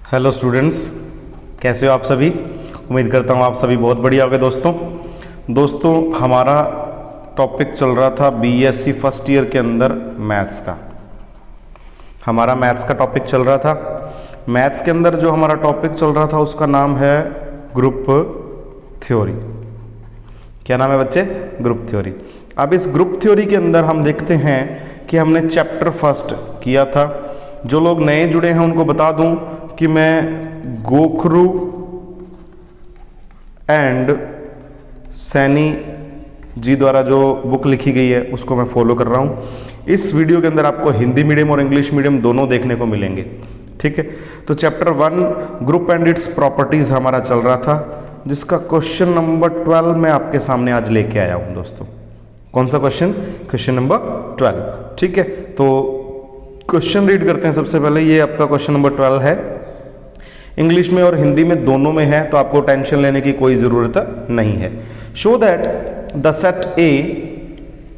Hello students, कैसे हो आप सभी। उम्मीद करता हूँ आप सभी बहुत बढ़िया होंगे। दोस्तों हमारा टॉपिक चल रहा था बीएससी फर्स्ट ईयर के अंदर मैथ्स का। हमारा मैथ्स का टॉपिक चल रहा था। मैथ्स के अंदर जो हमारा टॉपिक चल रहा था उसका नाम है ग्रुप थ्योरी। क्या नाम है बच्चे? Group theory. अब इस ग्रुप थ्योरी के अंदर हम देखते हैं कि हमने चैप्टर फर्स्ट किया था। जो लोग नए जुड़े हैं उनको बता दूं कि मैं गोखरू एंड सैनी जी द्वारा जो बुक लिखी गई है उसको मैं फॉलो कर रहा हूँ। इस वीडियो के अंदर आपको हिंदी मीडियम और इंग्लिश मीडियम दोनों देखने को मिलेंगे। ठीक है, तो chapter 1 group and its properties हमारा चल रहा था, जिसका क्वेश्चन नंबर 12 मैं आपके सामने आज लेके आया हूँ दोस्तों। कौन सा क्वेश्चन? Question number 12। ठीक है, तो क्वेश्चन रीड करते हैं। सबसे पहले ये आपका क्वेश्चन नंबर 12 है, इंग्लिश में और हिंदी में दोनों में है, तो आपको टेंशन लेने की कोई ज़रूरत नहीं है। Show that the set A,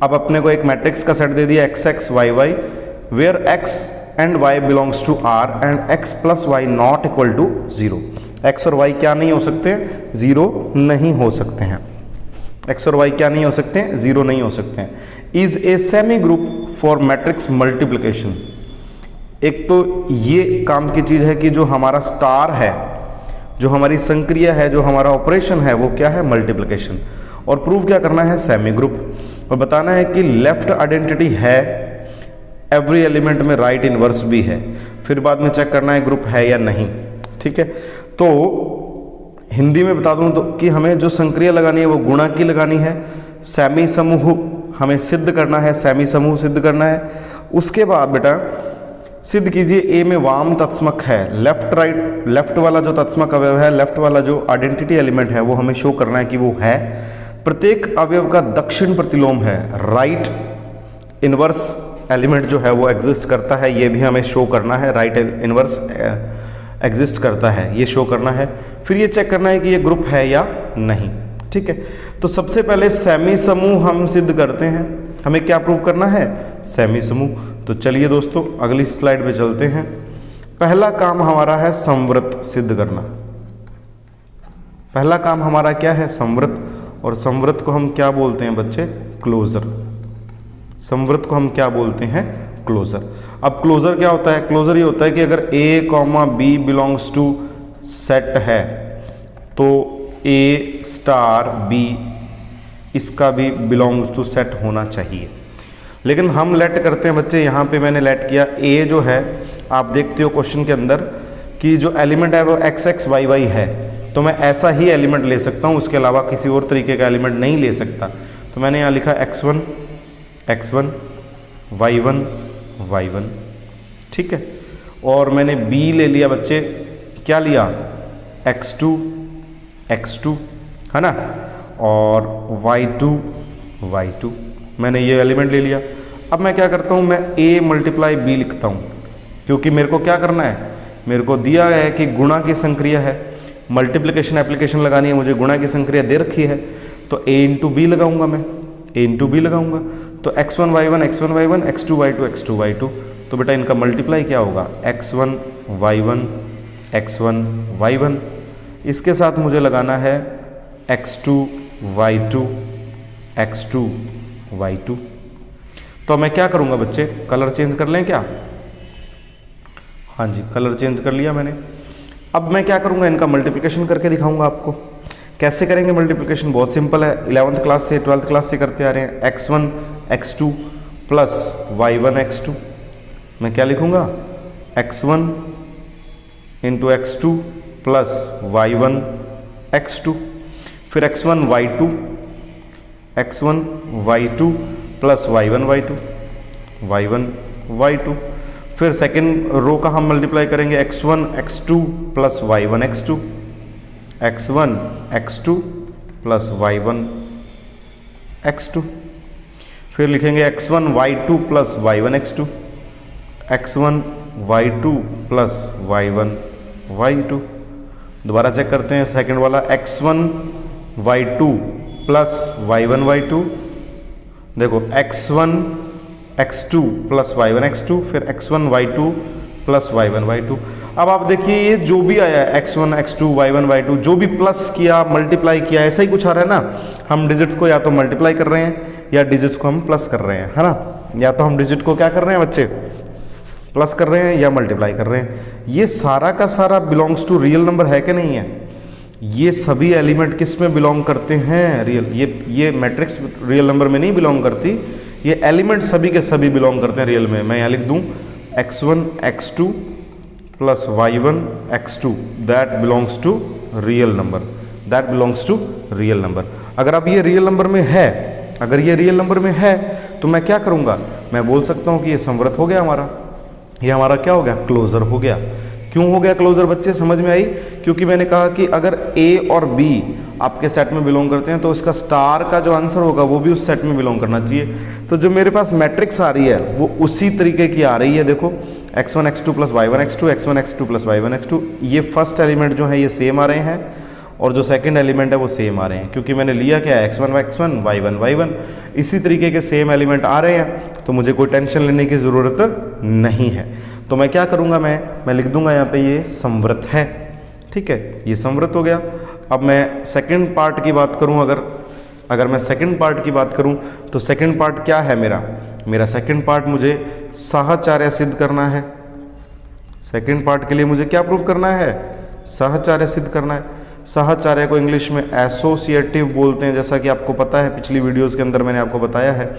अब अपने को एक मैट्रिक्स का सेट दे दिया x x y y, where x and y belongs to R and x plus y not equal to 0। X और वाई क्या नहीं हो सकते? 0 नहीं हो सकते हैं। एक्स और वाई क्या नहीं हो सकते हैं? 0 नहीं हो सकते हैं। Is a semi group for matrix multiplication. एक तो ये काम की चीज है कि जो हमारा स्टार है, जो हमारी संक्रिया है, जो हमारा ऑपरेशन है, वो क्या है? मल्टीप्लिकेशन। और प्रूव क्या करना है? Semi group. और बताना है कि लेफ्ट आइडेंटिटी है, एवरी एलिमेंट में राइट इनवर्स भी है। फिर बाद में चेक करना है ग्रुप है या नहीं। ठीक है, तो हिंदी में बता दूं तो कि हमें जो संक्रिया लगानी है वो गुणा की लगानी है। सेमी समूह हमें सिद्ध करना है, सेमी समूह सिद्ध करना है। उसके बाद बेटा सिद्ध कीजिए ए में वाम तत्समक है, लेफ्ट राइट, लेफ्ट वाला जो तत्समक अवयव है, लेफ्ट वाला जो आइडेंटिटी एलिमेंट है वो हमें शो करना है कि वो है। प्रत्येक अवयव का दक्षिण प्रतिलोम है, राइट इनवर्स एलिमेंट जो है वो एग्जिस्ट करता है, ये भी हमें शो करना है। राइट इनवर्स एग्जिस्ट करता है, ये शो करना है। फिर ये चेक करना है कि ये ग्रुप है या नहीं। ठीक है, तो सबसे पहले सेमी समूह हम सिद्ध करते हैं। हमें क्या प्रूव करना है? सेमी समूह। तो चलिए दोस्तों अगली स्लाइड पे चलते हैं। पहला काम हमारा है संवृत सिद्ध करना। पहला काम हमारा क्या है? संवृत। और संवृत को हम क्या बोलते हैं बच्चे? क्लोजर। संवृत को हम क्या बोलते हैं? क्लोजर। अब क्लोजर क्या होता है? क्लोजर ये होता है कि अगर a, b belongs to set है तो a स्टार b इसका भी बिलोंग्स टू सेट होना चाहिए। लेकिन हम लेट करते हैं बच्चे, यहाँ पे मैंने लेट किया a जो है, आप देखते हो क्वेश्चन के अंदर कि जो एलिमेंट है वो एक्स एक्स वाई वाई है, तो मैं ऐसा ही एलिमेंट ले सकता हूँ, उसके अलावा किसी और तरीके का एलिमेंट नहीं ले सकता। तो मैंने यहाँ लिखा x1 x1 y1 y1। ठीक है, और मैंने b ले लिया बच्चे, क्या लिया? x2 x2 है ना, और y2 y2। मैंने ये एलिमेंट ले लिया। अब मैं क्या करता हूँ? मैं a मल्टीप्लाई b लिखता हूँ, क्योंकि मेरे को क्या करना है? मेरे को दिया है कि गुणा की संक्रिया है, मल्टीप्लिकेशन एप्लीकेशन लगानी है, मुझे गुणा की संक्रिया दे रखी है, तो a इंटू बी लगाऊंगा, मैं a इंटू बी लगाऊंगा। तो x1 y1 x1 y1 x2 y2 x2 y2। तो बेटा इनका मल्टीप्लाई क्या होगा? x1 y1 x1 y1। इसके साथ मुझे लगाना है x2 y2 x2 y2। तो मैं क्या करूंगा बच्चे? कलर चेंज कर लें क्या? हाँ जी, कलर चेंज कर लिया मैंने। अब मैं क्या करूंगा? इनका मल्टीप्लिकेशन करके दिखाऊंगा आपको। कैसे करेंगे मल्टीप्लिकेशन? बहुत सिंपल है, 11th क्लास से 12th क्लास से करते आ रहे हैं। x1 x2 plus y1 x2। मैं क्या लिखूंगा? x1 into x2 plus y1 x2। फिर x1 y2 plus y1 y2। फिर सेकेंड रो का हम मल्टीप्लाई करेंगे, x1 x2 plus y1 x2, x1 x2 plus y1 x2। फिर लिखेंगे x1 y2 plus y1 x2, x1 y2 plus y1 y2। दोबारा check करते हैं सेकेंड वाला, x1 y2 plus y1 y2। देखो x1 x2 plus y1 x2, फिर x1 y2 plus y1 y2। अब आप देखिए ये जो भी आया है x1 x2 y1 y2 जो भी प्लस किया मल्टीप्लाई किया ऐसा ही कुछ आ रहा है ना। हम डिजिट्स को या तो मल्टीप्लाई कर रहे हैं या डिजिट्स को हम प्लस कर रहे हैं, है ना। या तो हम डिजिट को क्या कर रहे हैं बच्चे, प्लस कर रहे हैं या मल्टीप्लाई कर रहे हैं। ये सारा का सारा बिलोंग्स टू रियल नंबर है कि नहीं है। ये सभी एलिमेंट किस में बिलोंग करते हैं, रियल। ये मैट्रिक्स रियल नंबर में नहीं बिलोंग करती, ये एलिमेंट सभी के सभी बिलोंग करते हैं रियल में। मैं यहाँ लिख दूँ x1 x2 plus y1 x2 that belongs to real number, that belongs to real number. अगर अब ये रियल नंबर में है, अगर ये रियल नंबर में है तो मैं क्या करूँगा, मैं बोल सकता हूँ कि ये समवर्त हो गया हमारा, ये हमारा क्या हो गया, क्लोजर हो गया। क्यों हो गया क्लोजर बच्चे, समझ में आई। क्योंकि मैंने कहा कि अगर A और B आपके सेट में बिलोंग करते हैं तो इसका स्टार का जो आंसर होगा वो भी उस सेट में बिलोंग करना चाहिए। तो जो मेरे पास मैट्रिक्स आ रही है वो उसी तरीके की आ रही है। देखो x1 x2 plus y1 x2 x1 x2 plus y1 x2, ये फर्स्ट एलिमेंट जो है ये सेम आ रहे हैं और जो सेकंड एलिमेंट है वो सेम आ रहे हैं, क्योंकि मैंने लिया क्या है x1 x1 y1 y1, इसी तरीके के सेम एलिमेंट आ रहे हैं तो मुझे कोई टेंशन लेने की ज़रूरत नहीं है। तो मैं क्या करूँगा, मैं लिख दूंगा यहाँ पे ये समवर्त है, ठीक है, ये समवर्त हो गया। अब मैं सेकंड पार्ट की बात करूँ, अगर मैं सेकंड पार्ट की बात करूँ तो सेकंड पार्ट क्या है मेरा सेकंड पार्ट मुझे साहचर्य सिद्ध करना है। सेकंड पार्ट के लिए मुझे क्या प्रूव करना है, साहचर्य सिद्ध करना है। साहचर्य को इंग्लिश में एसोसिएटिव बोलते हैं, जैसा कि आपको पता है, पिछली वीडियोस के अंदर मैंने आपको बताया है,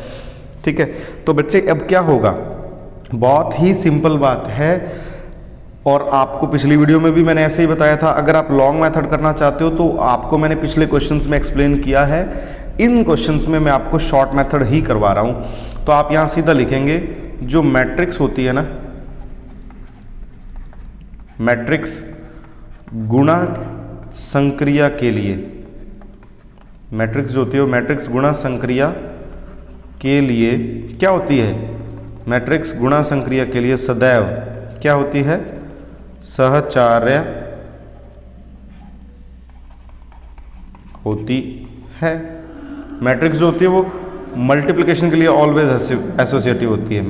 ठीक है। तो बच्चे अब क्या होगा, बहुत ही सिंपल बात है और आपको पिछली वीडियो में भी मैंने ऐसे ही बताया था। अगर आप लॉन्ग मेथड करना चाहते हो तो आपको मैंने पिछले क्वेश्चंस में एक्सप्लेन किया है, इन क्वेश्चंस में मैं आपको शॉर्ट मेथड ही करवा रहा हूं। तो आप यहां सीधा लिखेंगे जो मैट्रिक्स होती है ना, मैट्रिक्स गुणा संक्रिया के लिए, मैट्रिक्स जो होती है वो मैट्रिक्स गुणा संक्रिया के लिए क्या होती है, मैट्रिक्स गुणा संक्रिया के लिए सदैव क्या होती है, सहचार्य होती है। मैट्रिक्स जो होती है वो मल्टीप्लिकेशन के लिए ऑलवेज एसोसिएटिव होती है।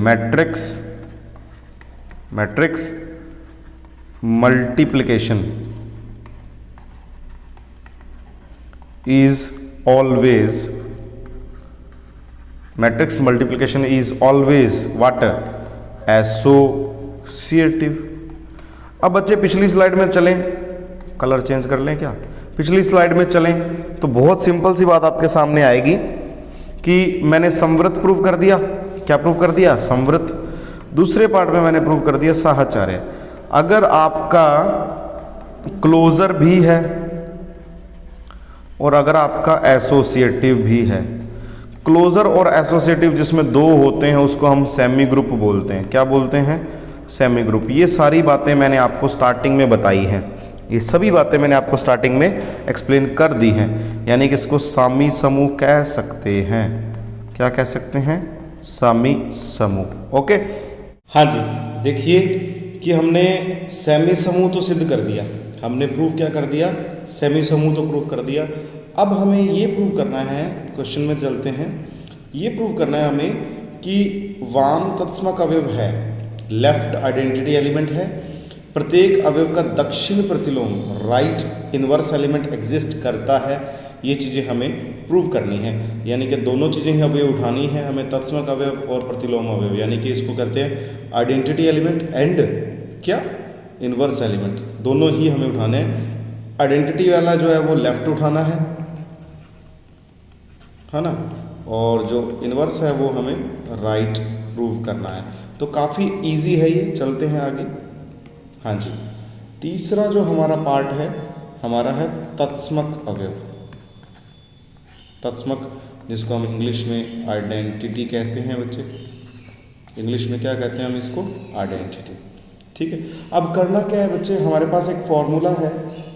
Matrix multiplication is always, matrix multiplication is always what, associative. अब बच्चे पिछली स्लाइड में चलें, कलर चेंज कर लें क्या, पिछली स्लाइड में चलें तो बहुत सिंपल सी बात आपके सामने आएगी कि मैंने समवर्त प्रूव कर दिया। क्या प्रूव कर दिया, समवर्त। दूसरे पार्ट में मैंने प्रूव कर दिया साहचर्य। अगर आपका क्लोजर भी है और अगर आपका एसोसिएटिव भी है, क्लोजर और एसोसिएटिव जिसमें दो होते हैं उसको हम सेमी ग्रुप बोलते हैं। क्या बोलते हैं, सेमी ग्रुप। ये सारी बातें मैंने आपको स्टार्टिंग में बताई हैं, ये सभी बातें मैंने आपको स्टार्टिंग में एक्सप्लेन कर दी हैं, यानी कि इसको सामी समूह कह सकते हैं। क्या कह सकते हैं, सामी समूह। ओके, हाँ जी, देखिए कि हमने सेमी समूह तो सिद्ध कर दिया, हमने प्रूव क्या कर दिया, सेमी समूह तो प्रूव कर दिया। अब हमें ये प्रूव करना है, क्वेश्चन में चलते हैं, ये प्रूव करना है हमें कि वाम तत्समक अवयव है, लेफ्ट आइडेंटिटी एलिमेंट है, प्रत्येक अवयव का दक्षिण प्रतिलोम राइट इनवर्स एलिमेंट एग्जिस्ट करता है। ये चीज़ें हमें प्रूव करनी है, यानी कि दोनों चीज़ें ही अवयव उठानी है हमें, तत्समक अवयव और प्रतिलोम अवयव, यानी कि इसको कहते हैं आइडेंटिटी एलिमेंट एंड क्या, इनवर्स एलिमेंट, दोनों ही हमें उठाने हैं। आइडेंटिटी वाला जो है वो लेफ्ट उठाना है ना, और जो इनवर्स है वो हमें राइट प्रूव करना है। तो काफ़ी इजी है ये, चलते हैं आगे। हाँ जी, तीसरा जो हमारा पार्ट है हमारा है तत्समक अवयव। तत्समक जिसको हम इंग्लिश में आइडेंटिटी कहते हैं बच्चे, इंग्लिश में क्या कहते हैं हम इसको, आइडेंटिटी, ठीक है। अब करना क्या है बच्चे, हमारे पास एक फॉर्मूला है।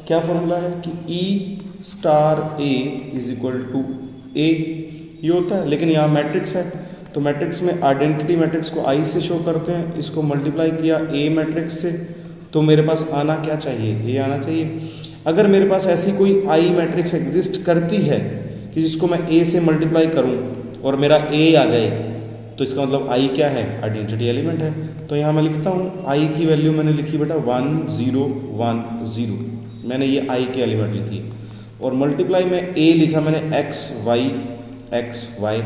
क्या फॉर्मूला है कि E star A is equal to A, ये होता है, लेकिन यहाँ मैट्रिक्स है तो मैट्रिक्स में आइडेंटिटी मैट्रिक्स को I से शो करते हैं, इसको मल्टीप्लाई किया A मैट्रिक्स से, तो मेरे पास आना क्या चाहिए, A आना चाहिए। अगर मेरे पास ऐसी कोई I मैट्रिक्स एग्जिस्ट करती है कि जिसको मैं A से मल्टीप्लाई करूं और मेरा A आ जाए, तो इसका मतलब i क्या है, आइडेंटिटी एलिमेंट है। तो यहाँ मैं लिखता हूँ i की वैल्यू मैंने लिखी बेटा 1 0 1 0, मैंने ये i के एलिमेंट लिखी, और मल्टीप्लाई में a लिखा मैंने x y,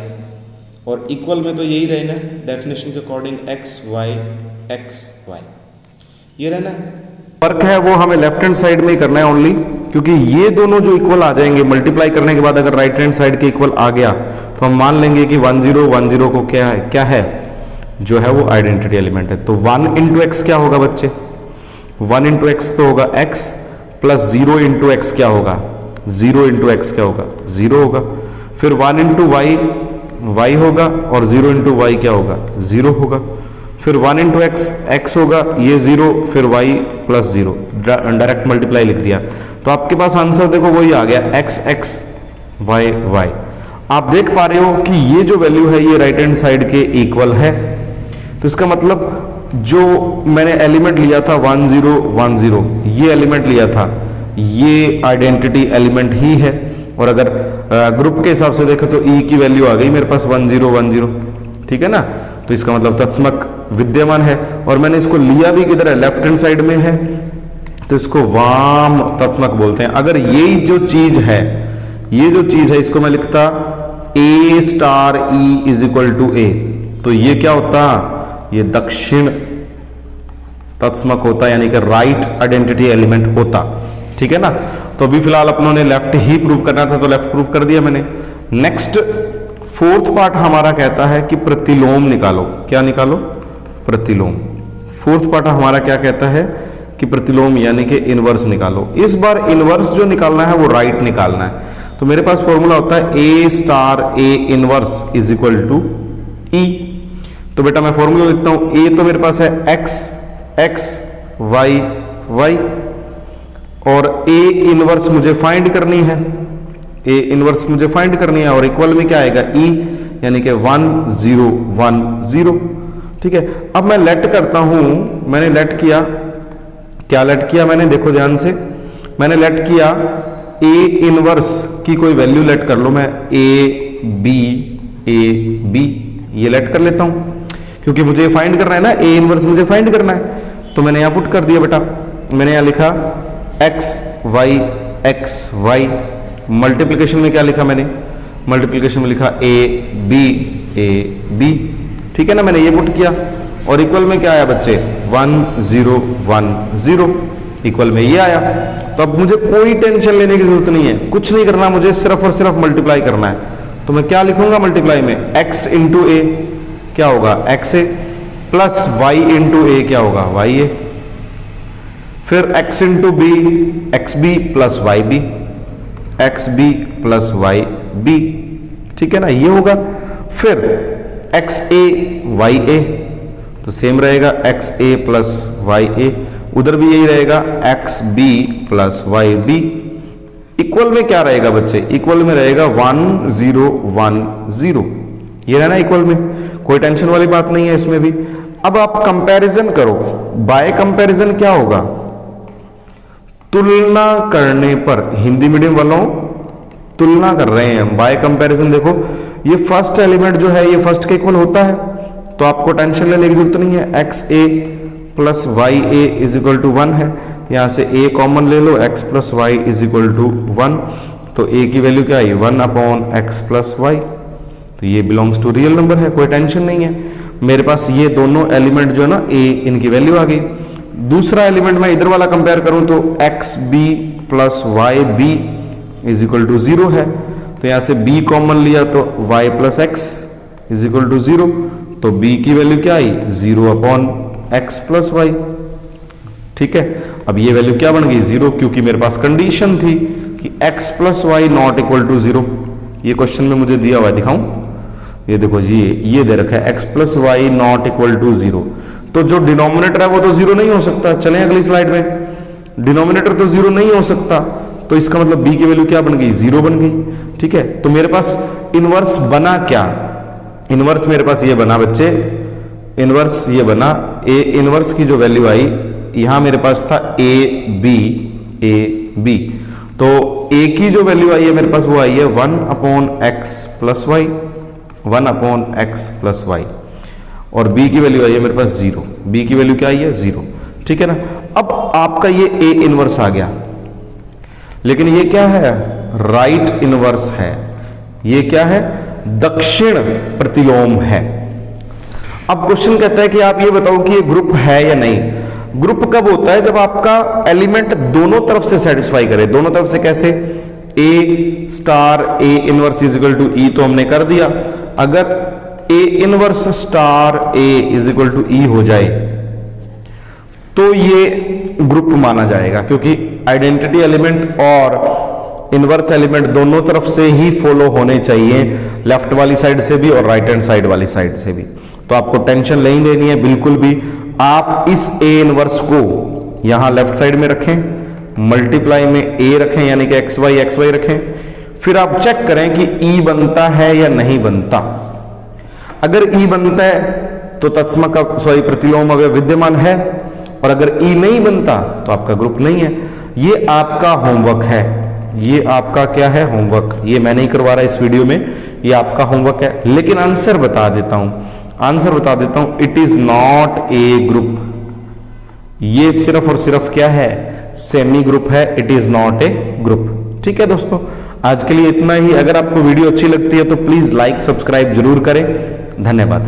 और इक्वल में तो यही रहना है डेफिनेशन के अकॉर्डिंग x y, ये रहना है। वर्क है वो हमें लेफ्ट हैंड साइड में ही करना है ओनली, क्योंकि ये दोनों जो इक्वल आ जाएंगे मल्टीप्लाई करने के बाद अगर राइट हैंड साइड के इक्वल आ गया तो हम मान लेंगे कि 1 0 1 0 को क्या है जो है वो आइडेंटिटी एलिमेंट है। तो 1 इंटू एक्स क्या होगा बच्चे, 1 इंटू एक्स तो होगा x, प्लस 0 इंटू एक्स क्या होगा, 0 इंटू एक्स क्या होगा, 0 होगा। फिर 1 इंटू वाई y होगा, और 0 इंटू वाई क्या होगा, 0 होगा। फिर 1 इंटू एक्स होगा, ये 0, फिर y प्लस 0, डायरेक्ट मल्टीप्लाई लिख दिया। तो आपके पास आंसर देखो वही आ गया x y। आप देख पा रहे हो कि ये जो वैल्यू है ये राइट हैंड साइड के इक्वल है। तो इसका मतलब जो मैंने एलिमेंट लिया था 1 0 1 0, ये एलिमेंट लिया था, ये आइडेंटिटी एलिमेंट ही है। और अगर ग्रुप के हिसाब से देखें तो e की वैल्यू आ गई मेरे पास 1 0 1 0, ठीक है ना। तो इसका मतलब तत्समक विद्यमान है, और मैंने इसको लिया भी किधर है, लेफ्ट हैंड साइड में है, तो इसको वाम तत्समक बोलते हैं। अगर यही जो चीज है, ये जो चीज है, इसको मैं लिखता a star e is equal to a, तो ये क्या होता, ये दक्षिण तत्समक होता, यानी कि राइट आइडेंटिटी एलिमेंट होता, ठीक है ना। तो अभी फिलहाल अपनों ने लेफ्ट ही प्रूव करना था, तो लेफ्ट प्रूव कर दिया मैंने। नेक्स्ट फोर्थ पार्ट हमारा कहता है कि प्रतिलोम निकालो। क्या निकालो, प्रतिलोम। फोर्थ पार्ट हमारा क्या कहता है कि प्रतिलोम यानी कि इनवर्स निकालो। इस बार इनवर्स जो निकालना है वो राइट निकालना है। तो मेरे पास फॉर्मूला होता है a star a inverse is equal to e। तो बेटा मैं फॉर्मूला लिखता हूं, a तो मेरे पास है x y, और a इनवर्स मुझे फाइंड करनी है, a इनवर्स मुझे फाइंड करनी है, और इक्वल में क्या आएगा e, यानी कि 1 0 1 0, ठीक है। अब मैं लेट करता हूं, मैंने लेट किया, क्या लेट किया मैंने, देखो ध्यान से, मैंने लेट किया a इनवर्स की कोई वैल्यू लेट कर लो, मैं a b ये लेट कर लेता हूं, क्योंकि मुझे फाइंड करना है ना, a इनवर्स मुझे फाइंड करना है। तो मैंने यहां पुट कर दिया बेटा, मैंने यहां लिखा x y, मल्टीप्लिकेशन में क्या लिखा मैंने, मल्टीप्लिकेशन में लिखा a b, ठीक है ना, मैंने ये पुट किया, और इक्वल में क्या आया बच्चे, 1 0 1 0, इक्वल में ये आया। तो अब मुझे कोई टेंशन लेने की जरूरत नहीं है, कुछ नहीं करना, मुझे सिर्फ और सिर्फ मल्टीप्लाई करना है। तो मैं क्या लिखूंगा मल्टीप्लाई में, x इंटू ए क्या होगा, x a, plus y into A क्या होगा, y a, फिर x into B X B plus Y B, X B plus Y B, ठीक है ना, ये होगा। फिर एक्स ए वाई ए, तो सेम रहेगा x A plus y A, उधर भी यही रहेगा x B plus Y B. Equal में क्या रहेगा बच्चे, इक्वल में रहेगा 1 0 1 0, ये रहना इक्वल में, कोई टेंशन वाली बात नहीं है इसमें भी। अब आप कंपैरिजन करो, बाय कंपैरिजन क्या होगा, तुलना करने पर, हिंदी मीडियम वालों तुलना कर रहे हैं, बाय कंपैरिजन देखो ये फर्स्ट एलिमेंट जो है ये फर्स्ट के इक्वल होता है, तो आपको टेंशन लेने की जरूरत नहीं है। X A plus y A is equal to 1 है, यहां से a कॉमन ले लो, x plus y is equal to 1, तो a की वैल्यू क्या आई, 1 अपॉन एक्स प्लस वाई, तो ये बिलोंग्स टू रियल नंबर है, कोई टेंशन नहीं है। मेरे पास ये दोनों एलिमेंट जो है ना a, इनकी वैल्यू आ गई। दूसरा एलिमेंट मैं इधर वाला कंपेयर करूं तो x B plus Y B is equal to 0 है, तो यहां से b कॉमन लिया तो y plus x is equal to 0, तो b की वैल्यू क्या आई, 0 अपॉन एक्स प्लस वाई, ठीक है। अब ये वैल्यू क्या बन गई, 0, क्योंकि मेरे पास कंडीशन थी कि x plus y not equal to 0। ये क्वेश्चन में मुझे दिया हुआ है, दिखाऊं, ये देखो जी, ये दे रखा है x plus y not equal to 0, तो जो डिनोमिनेटर है वो तो 0 नहीं हो सकता। चलें अगली स्लाइड में, डिनोमिनेटर तो 0 नहीं हो सकता, तो इसका मतलब b की वैल्यू क्या बन गई, 0 बन गई, ठीक है। तो मेरे पास इनवर्स बना क्या, इनवर्स मेरे पास ये बना बच्चे, इनवर्स ये बना, a इनवर्स की जो वैल्यू आई, यहां मेरे पास था a b, तो a की जो वैल्यू आई है मेरे पास वो आई है 1 upon x plus y, 1 upon x plus y. और बी की वैल्यू आई है मेरे पास 0। बी की वैल्यू क्या आई है 0, ठीक है ना। अब आपका ये ए इनवर्स आ गया, लेकिन ये क्या है, राइट इनवर्स है। ये क्या है, दक्षिण प्रतिलोम है। अब क्वेश्चन कहता है कि आप ये बताओ कि ये ग्रुप है या नहीं। ग्रुप कब होता है, जब आपका एलिमेंट दोनों तरफ से सेटिस्फाई करे। दोनों तरफ से कैसे, A star A inverse is equal to E तो हमने कर दिया। अगर A inverse star A is equal to E हो जाए तो ये ग्रुप माना जाएगा, क्योंकि आइडेंटिटी एलिमेंट और इनवर्स एलिमेंट दोनों तरफ से ही फॉलो होने चाहिए, लेफ्ट वाली साइड से भी और राइट हैंड साइड वाली साइड से भी। तो आपको टेंशन नहीं लेनी है बिल्कुल भी। आप इस ए इनवर्स को यहां लेफ्ट साइड में रखें, मल्टीप्लाई में ए रखें, यानी कि एक्स वाई रखें। फिर आप चेक करें कि ई बनता है या नहीं बनता। अगर ई बनता है तो तत्सम का प्रतिलोम अवयव विद्यमान है, और अगर ई नहीं बनता तो आपका ग्रुप नहीं है। ये आपका होमवर्क है, ये आपका क्या है, होमवर्क। ये मैं नहीं करवा रहा इस वीडियो में, ये आपका होमवर्क है। लेकिन आंसर बता देता हूं, it is not a group. ये सिर्फ और सिर्फ क्या है, सेमी ग्रुप है, it is not a group. ठीक है दोस्तों, आज के लिए इतना ही। अगर आपको वीडियो अच्छी लगती है तो प्लीज लाइक सब्सक्राइब जरूर करें। धन्यवाद।